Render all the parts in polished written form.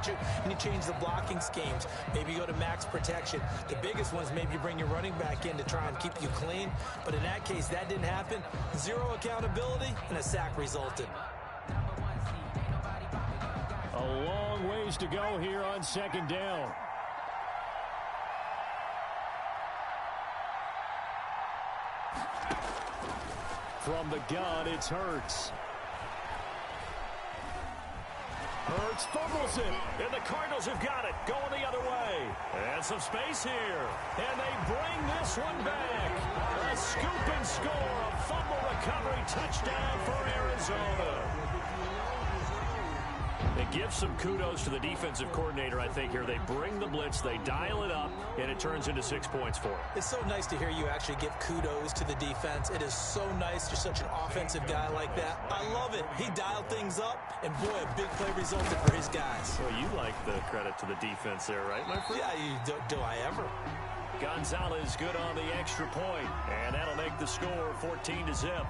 at you, and you change the blocking schemes. Maybe you go to max protection. The biggest one is maybe you bring your running back in to try and keep you clean. But in that case, that didn't happen. Zero accountability, and a sack resulted. A long ways to go here on second down. From the gun, it's Hurts. Hurts fumbles it, and the Cardinals have got it, going the other way. And some space here, and they bring this one back. A scoop and score, a fumble recovery touchdown for Arizona. It gives some kudos to the defensive coordinator, I think, here. They bring the blitz, they dial it up, and it turns into 6 points for them. It's so nice to hear you actually give kudos to the defense. It is so nice. You're such an offensive guy like that. I love it. He dialed things up, and boy, a big play resulted for his guys. Well, you like the credit to the defense there, right, my friend? Yeah, do I ever? Gonzalez good on the extra point, and that'll make the score 14-0.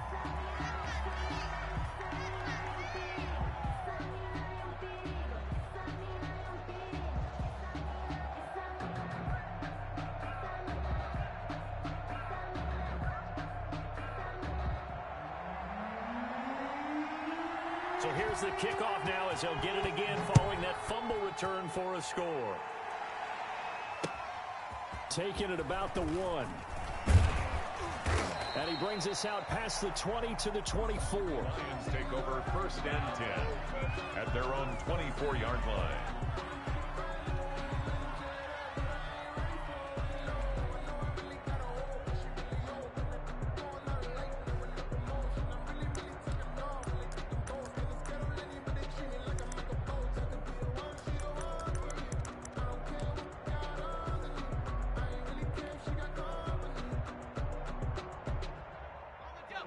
So here's the kickoff now as he'll get it again following that fumble return for a score. Taking it about the 1. And he brings us out past the 20 to the 24. Lions take over 1st and 10 at their own 24-yard line.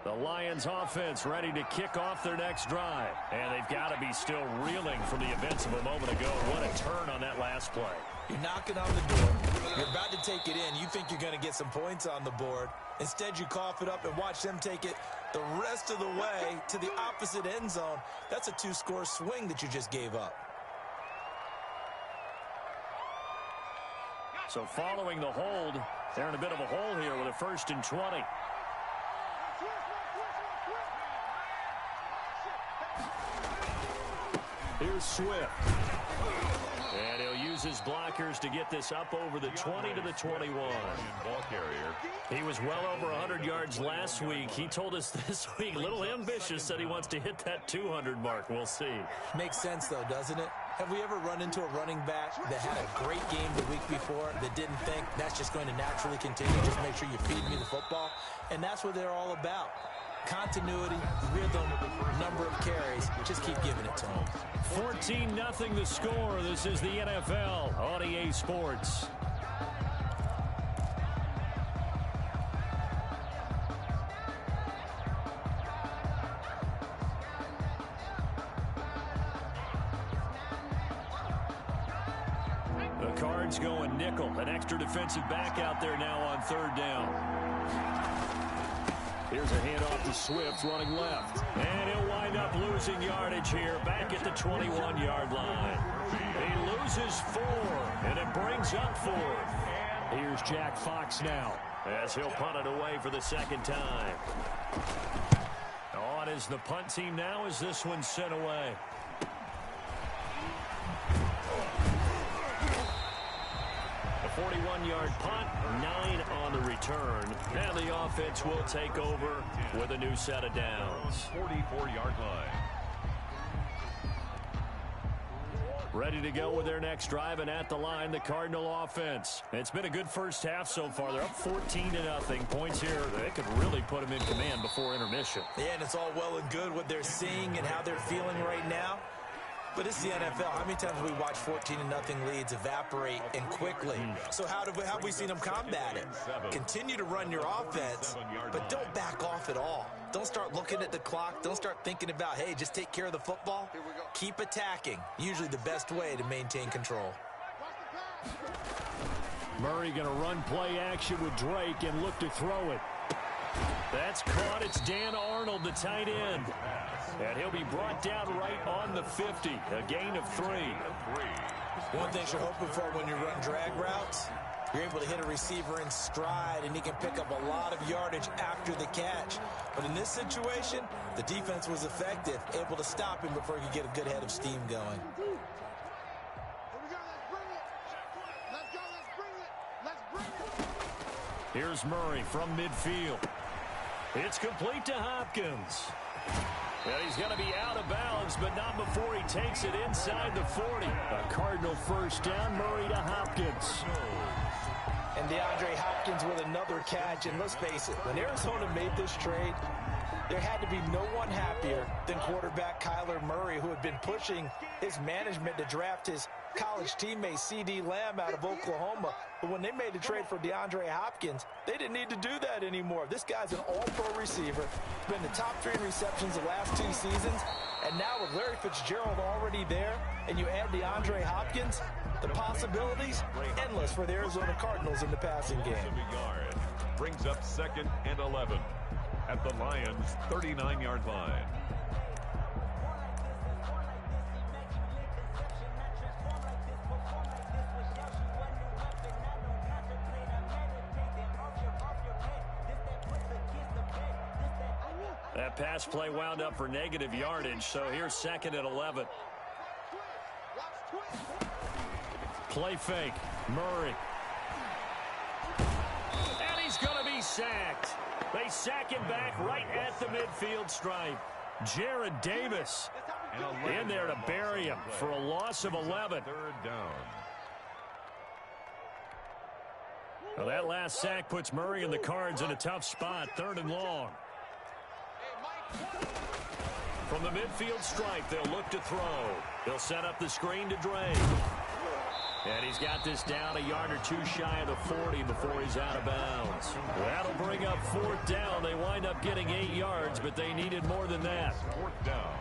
The Lions offense ready to kick off their next drive. And they've got to be still reeling from the events of a moment ago. What a turn on that last play. You're knocking on the door. You're about to take it in. You think you're going to get some points on the board. Instead, you cough it up and watch them take it the rest of the way to the opposite end zone. That's a 2-score swing that you just gave up. So following the hold, they're in a bit of a hole here with a 1st and 20. Here's Swift. And he'll use his blockers to get this up over the 20 to the 21. Ball carrier. He was well over 100 yards last week. He told us this week, a little ambitious, said he wants to hit that 200 mark. We'll see. Makes sense, though, doesn't it? Have we ever run into a running back that had a great game the week before that didn't think that's just going to naturally continue? Just make sure you feed me the football. And that's what they're all about. Continuity, rhythm, number of carries. Just keep giving it to them. 14-0 the score. This is the NFL on EA Sports. The Cards going nickel. An extra defensive back out there now on 3rd down. Here's a handoff to Swift running left. And he'll wind up losing yardage here back at the 21-yard line. He loses 4, and it brings up 4. Here's Jack Fox now as he'll punt it away for the 2nd time. On is the punt team now as this one's sent away. A 41-yard punt, 9 on the return. And the offense will take over with a new set of downs. 44-yard line. Ready to go with their next drive, and at the line, the Cardinal offense. It's been a good first half so far. They're up 14-0. Points here, they could really put them in command before intermission. Yeah, and it's all well and good what they're seeing and how they're feeling right now. But it's the NFL. How many times we watch 14-0 leads evaporate and quickly? So how have we seen them combat it? Continue to run your offense, but don't back off at all. Don't start looking at the clock. Don't start thinking about, hey, just take care of the football. Keep attacking. Usually the best way to maintain control. Murray going to run play action with Drake and look to throw it. That's caught. It's Dan Arnold, the tight end. And he'll be brought down right on the 50. A gain of 3. One thing you're hoping for when you run drag routes, you're able to hit a receiver in stride, and he can pick up a lot of yardage after the catch. But in this situation, the defense was effective, able to stop him before he could get a good head of steam going. Here's Murray from midfield. It's complete to Hopkins. And he's going to be out of bounds, but not before he takes it inside the 40. A Cardinal first down, Murray to Hopkins. And DeAndre Hopkins with another catch. And let's face it, when Arizona made this trade, there had to be no one happier than quarterback Kyler Murray, who had been pushing his management to draft his college teammate C.D. Lamb out of Oklahoma. But when they made the trade for DeAndre Hopkins, they didn't need to do that anymore. This guy's an all-pro receiver. He's been the top 3 in receptions the last 2 seasons. And now with Larry Fitzgerald already there, and you add DeAndre Hopkins, the possibilities endless for the Arizona Cardinals in the passing game. Brings up 2nd and 11 at the Lions' 39-yard line. That pass play wound up for negative yardage, so here's 2nd and 11. Play fake. Murray. And he's going to be sacked. They sack him back right at the midfield stripe. Jared Davis in there to bury him for a loss of 11. 3rd down. Well, that last sack puts Murray and the Cards in a tough spot. 3rd and long. From the midfield stripe, they'll look to throw. They'll set up the screen to Dre. And he's got this down a yard or 2 shy of the 40 before he's out of bounds. That'll bring up 4th down. They wind up getting 8 yards, but they needed more than that. 4th down.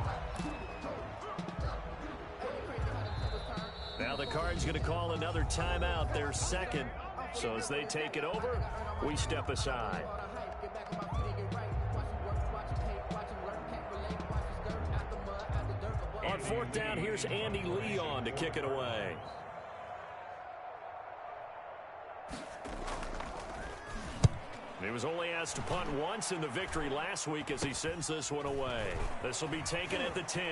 Now the Cards going to call another timeout, their 2nd. So as they take it over, we step aside. On 4th down, here's Andy Leon to kick it away. He was only asked to punt once in the victory last week as he sends this one away. This will be taken at the 10.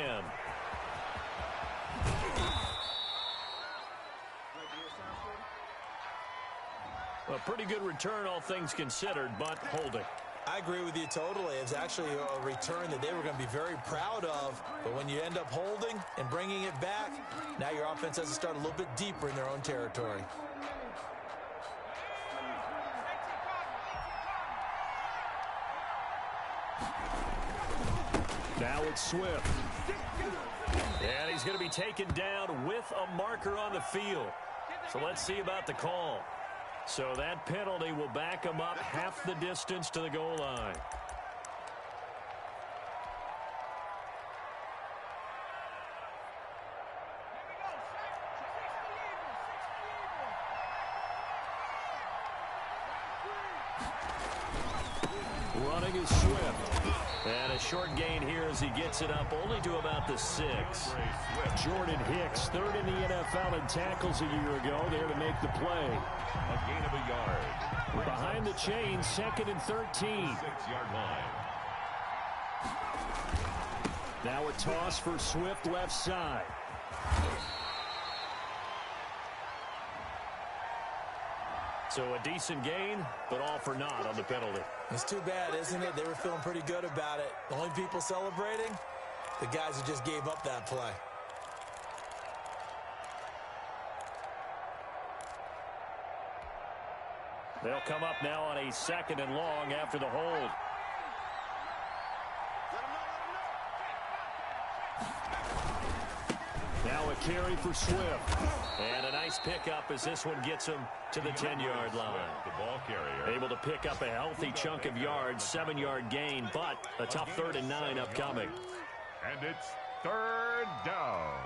A pretty good return, all things considered, but holding. I agree with you totally. It's actually a return that they were going to be very proud of. But when you end up holding and bringing it back, now your offense has to start a little bit deeper in their own territory. Now it's Swift. And he's going to be taken down with a marker on the field. So let's see about the call. So that penalty will back him up half the distance to the goal line. Running is Swift. And a short gain here as he gets it up only to about the 6. Jordan Hicks, 3rd in the NFL in tackles a year ago, there to make the play. A gain of a yard. Behind the chain, 2nd and 13. 6-yard line. Now a toss for Swift left side. So a decent gain, but all for naught on the penalty. It's too bad, isn't it? They were feeling pretty good about it. The only people celebrating, the guys who just gave up that play. They'll come up now on a 2nd and long after the hold. Now a carry for Swift. And a nice pickup as this one gets him to the 10-yard line. The ball carrier. Able to pick up a healthy chunk of yards, 7-yard gain, but a tough 3rd and 9 upcoming. And it's 3rd down.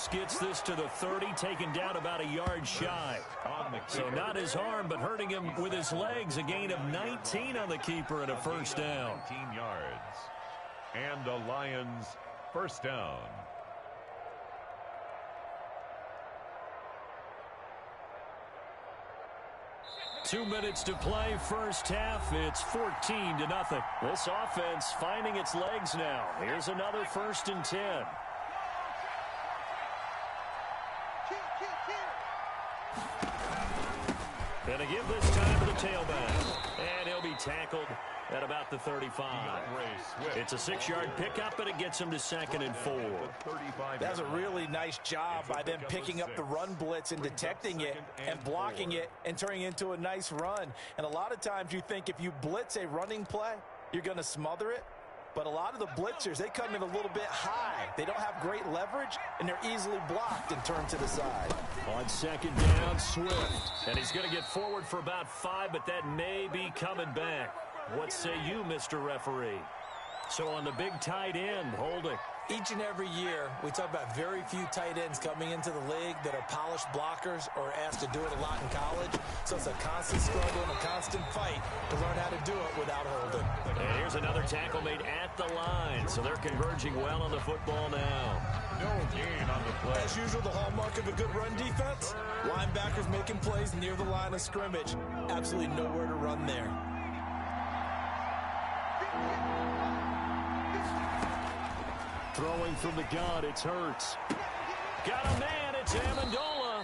almost gets this to the 30, taken down about a yard shy. So not his arm, but hurting him with his legs. A gain of 19 on the keeper and a first down. 19 yards. And the Lions first down. Two minutes to play, first half. It's 14-0. This offense finding its legs now. Here's another 1st and 10. Gonna give this time to the tailback. And he'll be tackled at about the 35. It's a 6-yard pickup, and it gets him to 2nd and 4. That's a really nice job by them picking up the run blitz and detecting it and blocking it and turning it into a nice run. And a lot of times you think if you blitz a running play, you're going to smother it. But a lot of the blitzers, they come in a little bit high. They don't have great leverage, and they're easily blocked and turned to the side. On 2nd down, Swift. And he's going to get forward for about 5, but that may be coming back. What say you, Mr. Referee? So on the big tight end, holding. Each and every year, we talk about very few tight ends coming into the league that are polished blockers or asked to do it a lot in college. So it's a constant struggle and a constant fight to learn how to do it without holding. And here's another tackle made at the line. So they're converging well on the football now. No gain on the play. As usual, the hallmark of a good run defense, linebackers making plays near the line of scrimmage. Absolutely nowhere to run there. Throwing from the gun, it's Hurts. Got a man, it's Amendola.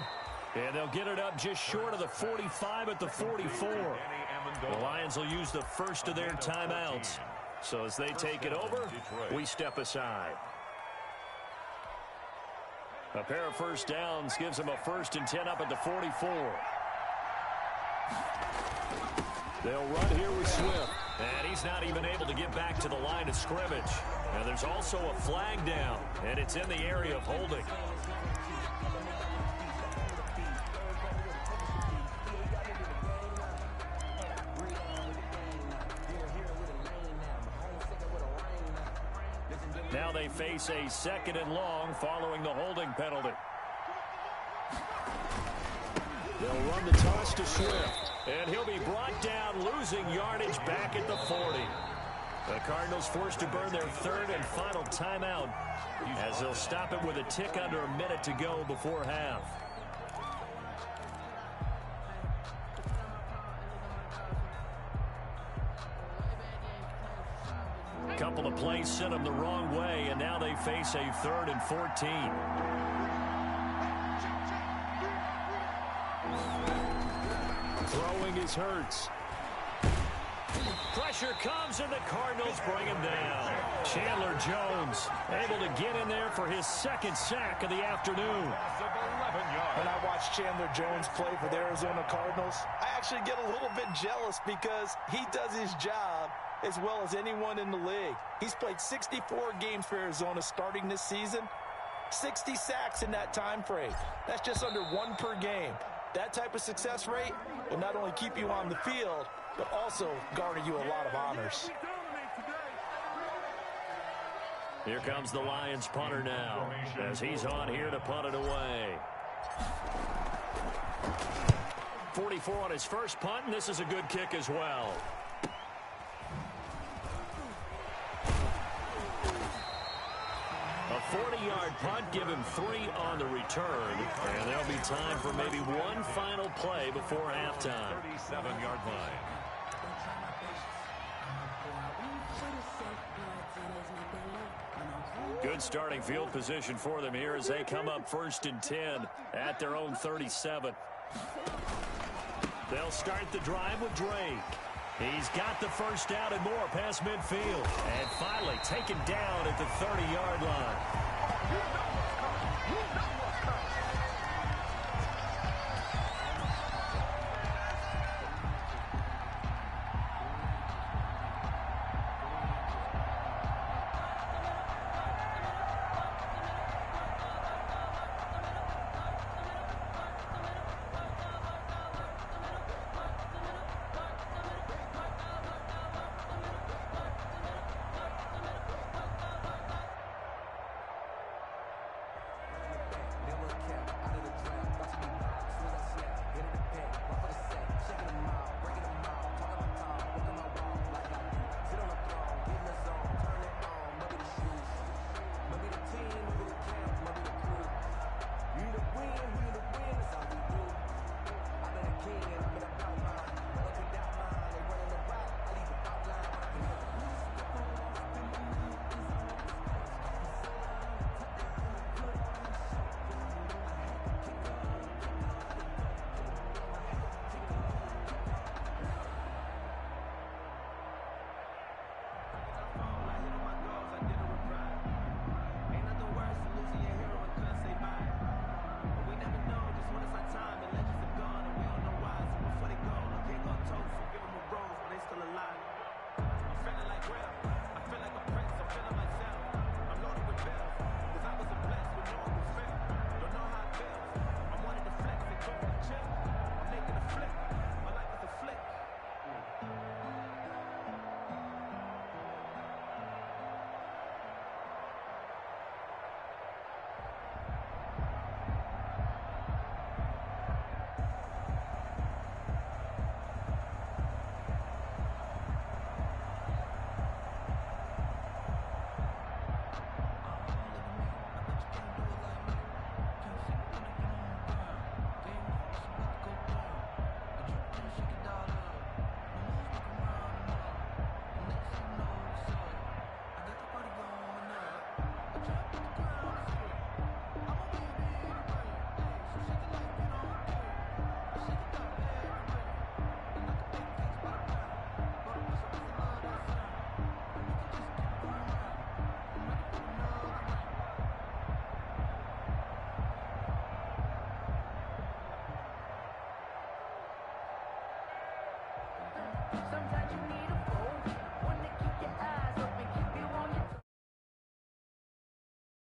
And they'll get it up just short of the 45 at the 44. The Lions will use the first of their timeouts. So as they take it over, we step aside. A pair of first downs gives them a 1st and 10 up at the 44. They'll run here with Swift. And he's not even able to get back to the line of scrimmage. And there's also a flag down, and it's in the area of holding. Now they face a 2nd and long following the holding penalty. They'll run the toss to Swift, and he'll be brought down, losing yardage back at the 40. The Cardinals forced to burn their 3rd and final timeout as they'll stop it with a tick under a minute to go before half. A couple of plays sent them the wrong way, and now they face a 3rd and 14. Throwing is Hurts. Pressure comes, and the Cardinals bring him down. Chandler Jones able to get in there for his 2nd sack of the afternoon. When I watch Chandler Jones play for the Arizona Cardinals, I actually get a little bit jealous because he does his job as well as anyone in the league. He's played 64 games for Arizona starting this season, 60 sacks in that time frame. That's just under 1 per game. That type of success rate will not only keep you on the field, but also garner you a lot of honors. Here comes the Lions punter now, as he's on here to punt it away. 44 on his first punt, and this is a good kick as well. A 40-yard punt, give him 3 on the return, and there'll be time for maybe one final play before halftime. 37-yard line. Good starting field position for them here as they come up 1st and 10 at their own 37. They'll start the drive with Drake. He's got the first down and more past midfield. And finally taken down at the 30-yard line.